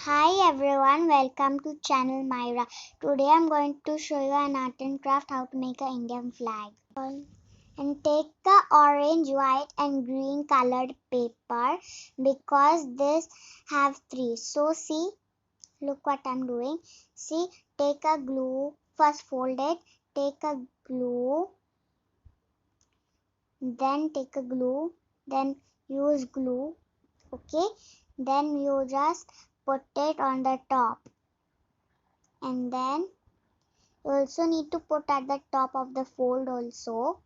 Hi everyone, welcome to channel Myra. Today I'm going to show you an art and craft how to make an Indian flag. And take the orange, white and green colored paper because this have three. So see, look what I'm doing. See, take a glue, first fold it, take a glue, then take a glue, then use glue, okay? Then you just put it on the top. And then you also need to put at the top of the fold also,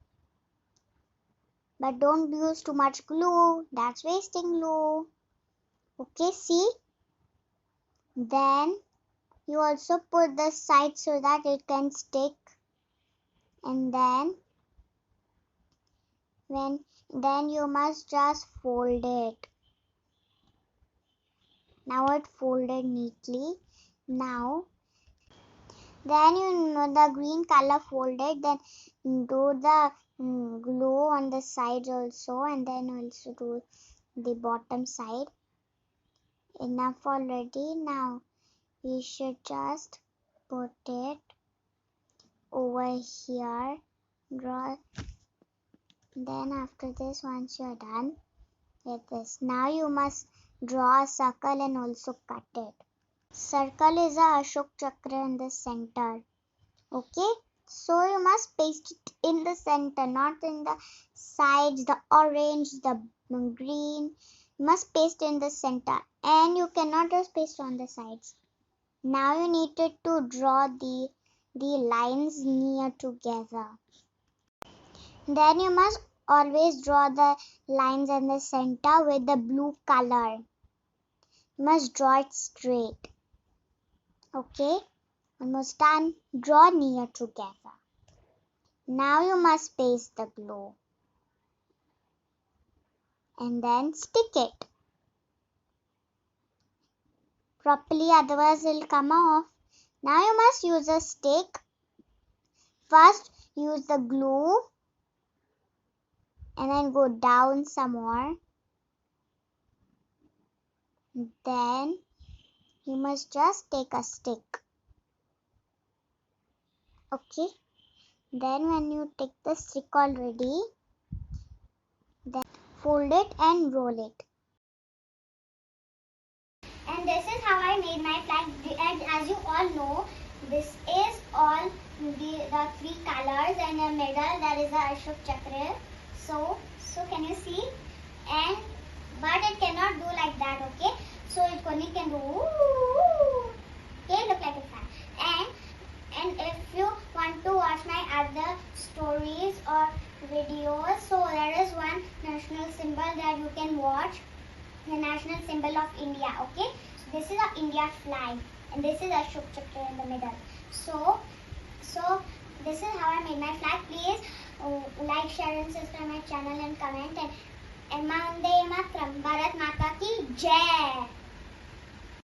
but don't use too much glue, that's wasting glue. Okay, see, then you also put the side so that it can stick, and then you must just fold it. Now it folded neatly. Now then you know the green color folded, then do the glue on the sides also, and then also do the bottom side. Enough already. Now we should just put it over here, draw. Then after this, once you're done with this, now you must draw a circle and also cut it. Circle is a Ashok chakra in the center. Okay, so you must paste it in the center, not in the sides, the orange, the green. You must paste in the center, and you cannot just paste on the sides. Now you need to draw the lines near together. Then you must always draw the lines in the center with the blue color. You must draw it straight. Okay, almost done. Draw near together. Now you must paste the glue and then stick it properly, otherwise it will come off. Now you must use a stick. First use the glue and then go down some more. Then you must just take a stick. Okay. Then when you take the stick already, then fold it and roll it. And this is how I made my flag. And as you all know, this is all the three colors, and in the middle there is a Ashok chakra. So can you see? And but it cannot do like that. Okay. So it only can do. Okay, look like a fan. And if you want to watch my other stories or videos, so there is one national symbol that you can watch, the national symbol of India. Okay, so this is our India flag, and this is Ashok Chakra in the middle. So this is how I made my flag. Please like, share and subscribe my channel and comment. And Vande Mataram, Bharat Mata ki Jai.